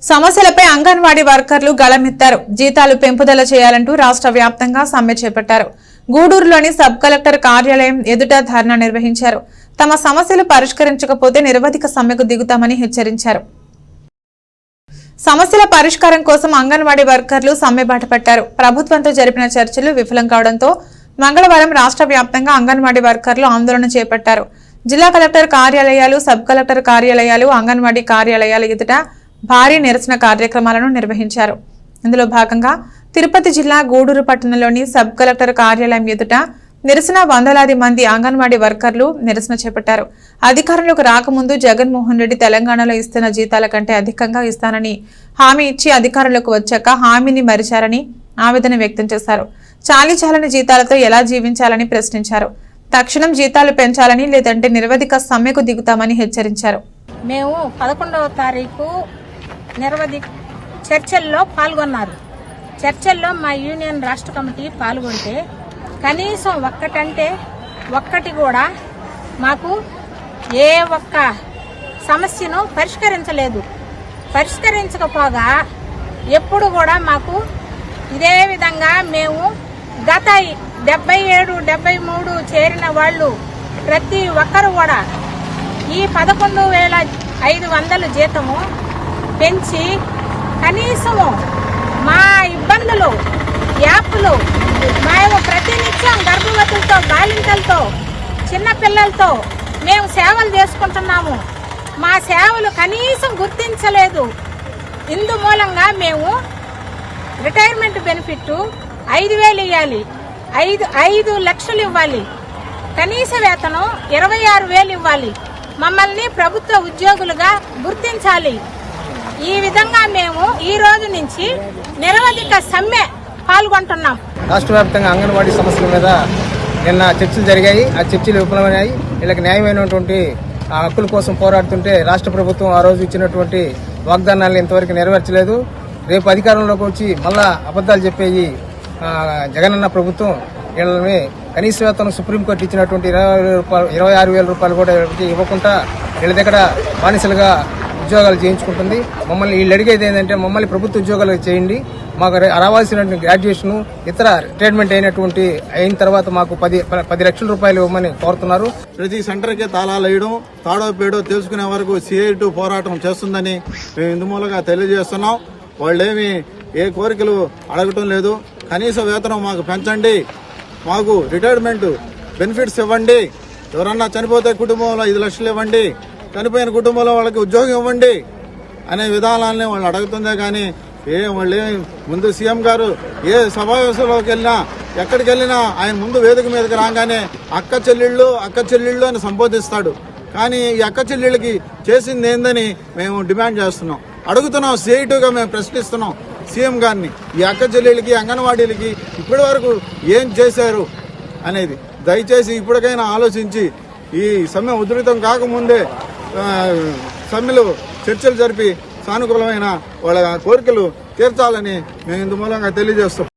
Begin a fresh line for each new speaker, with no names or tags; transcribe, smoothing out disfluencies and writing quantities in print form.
సమస్యలపై అంగన్వాడీ వర్కర్లు గళమెత్తారు. జీతాలు పెంపుదల చేయాలంటూ రాష్ట్ర వ్యాప్తంగా సమ్మె చేపట్టారు. గూడూరులోని సబ్ కలెక్టర్ కార్యాలయం ఎదుట ధర్నా నిర్వహించారు. తమ సమస్యలు పరిష్కరించకపోతే నిరవధిక సమ్మెకు దిగుతామని హెచ్చరించారు. సమస్యల పరిష్కారం కోసం అంగన్వాడీ వర్కర్లు సమ్మె బాట పట్టారు. ప్రభుత్వంతో జరిపిన చర్చలు విఫలం కావడంతో మంగళవారం రాష్ట్ర వ్యాప్తంగా అంగన్వాడీ వర్కర్లు ఆందోళన చేపట్టారు. జిల్లా కలెక్టర్ కార్యాలయాలు, సబ్ కలెక్టర్ కార్యాలయాలు, అంగన్వాడీ కార్యాలయాల ఎదుట భారీ నిరసన కార్యక్రమాలను నిర్వహించారు. ఇందులో భాగంగా తిరుపతి జిల్లా గూడూరు పట్టణంలోని సబ్ కలెక్టర్ కార్యాలయం ఎదుట నిరసన వందలాది మంది అంగన్వాడీ వర్కర్లు నిరసన చేపట్టారు. అధికారంలోకి రాకముందు జగన్మోహన్ రెడ్డి తెలంగాణలో ఇస్తున్న జీతాల కంటే అధికంగా ఇస్తానని హామీ ఇచ్చి అధికారంలోకి వచ్చాక హామీని మరిచారని ఆవేదన వ్యక్తం చేశారు. చాలీచాలని జీతాలతో ఎలా జీవించాలని ప్రశ్నించారు. తక్షణం జీతాలు పెంచాలని, లేదంటే నిరవధిక సమ్మెకు దిగుతామని హెచ్చరించారు.
మేము 11వ తారీఖు నిరవధిక చర్చల్లో పాల్గొన్నారు. చర్చల్లో మా యూనియన్ రాష్ట్ర కమిటీ పాల్గొంటే కనీసం ఒక్కటి కూడా మాకు ఏ ఒక్క సమస్యను పరిష్కరించకపోగా ఎప్పుడు కూడా మాకు ఇదే విధంగా మేము గత 77, 73 చేరిన వాళ్ళు ప్రతి ఒక్కరు కూడా ఈ 11,500 జీతము పెంచి కనీసము మా ఇబ్బందులు యాప్లు మేము ప్రతినిత్యం గర్భవతులతో, బాలింతలతో, చిన్నపిల్లలతో మేము సేవలు చేసుకుంటున్నాము. మా సేవలు కనీసం గుర్తించలేదు. ఇందు మూలంగా మేము రిటైర్మెంట్ బెనిఫిట్ 5,000 ఇవ్వాలి, 5 లక్షలు ఇవ్వాలి, కనీస వేతనం 26,000 ఇవ్వాలి, మమ్మల్ని ప్రభుత్వ ఉద్యోగులుగా గుర్తించాలి. ఈ విధంగా మేము ఈ రోజు నుంచి నిరవధిక సమ్మె పాల్గొంటున్నాం.
రాష్ట్ర వ్యాప్తంగా అంగన్వాడీ సమస్యల మీద నిన్న చర్చలు జరిగాయి. ఆ చర్చలు విఫలమయ్యాయి. వీళ్ళకి న్యాయమైనటువంటి హక్కుల కోసం పోరాడుతుంటే రాష్ట్ర ప్రభుత్వం ఆ రోజు ఇచ్చినటువంటి వాగ్దానాలను ఇంతవరకు నెరవేర్చలేదు. రేపు అధికారంలోకి వచ్చి మళ్ళా అబద్దాలు చెప్పేది జగనన్న ప్రభుత్వం. వీళ్ళని కనీస వేతనం సుప్రీంకోర్టు ఇచ్చినటువంటి 26,000 రూపాయలు కూడా ఇవ్వకుండా వీళ్ళ దగ్గర బానిసలుగా ఉద్యోగాలు చేయించుకుంటుంది. మమ్మల్ని వీళ్ళు అడిగేది ఏంటంటే, మమ్మల్ని ప్రభుత్వ ఉద్యోగాలు చేయండి, మాకు రావాల్సిన గ్రాడ్యుయేషన్, ఇతర రిటైర్మెంట్ అయిన తర్వాత మాకు 10 లక్షల రూపాయలు ఇవ్వమని కోరుతున్నారు.
ప్రతి సెంటర్కి తాళాలు వేయడం, తాడో పేడో తెలుసుకునే వరకు CI2 పోరాటం చేస్తుందని మేము ఇందుమూలంగా తెలియజేస్తున్నాం. వాళ్ళేమి ఏ కోరికలు అడగటం లేదు. కనీస వేతనం మాకు పెంచండి, మాకు రిటైర్మెంట్ బెనిఫిట్స్ ఇవ్వండి, ఎవరన్నా చనిపోతే కుటుంబంలో 5 లక్షలు ఇవ్వండి, చనిపోయిన కుటుంబంలో వాళ్ళకి ఉద్యోగం ఇవ్వండి అనే విధానాన్ని వాళ్ళు అడుగుతుందే కానీ వాళ్ళు ముందు సీఎం గారు ఏ సమావేశంలోకి వెళ్ళినా, ఎక్కడికి వెళ్ళినా ఆయన ముందు వేదిక మీదకి రాగానే అక్క చెల్లెళ్ళు అని సంబోధిస్తాడు. కానీ ఈ అక్క చెల్లెళ్ళకి చేసింది ఏందని మేము డిమాండ్ చేస్తున్నాం, అడుగుతున్నాం. CI2గా మేము ప్రశ్నిస్తున్నాం సీఎం గారిని. ఈ అక్క చెల్లెళ్ళకి, అంగన్వాడీలకి ఇప్పటి వరకు ఏం చేశారు అనేది దయచేసి ఇప్పటికైనా ఆలోచించి ఈ సమ్మె ఉధృతం కాకముందే సమ్మెలు, చర్చలు జరిపి సానుకూలమైన వాళ్ళ కోరికలు తీర్చాలని మేము ఇందు మూలంగా తెలియజేస్తాం.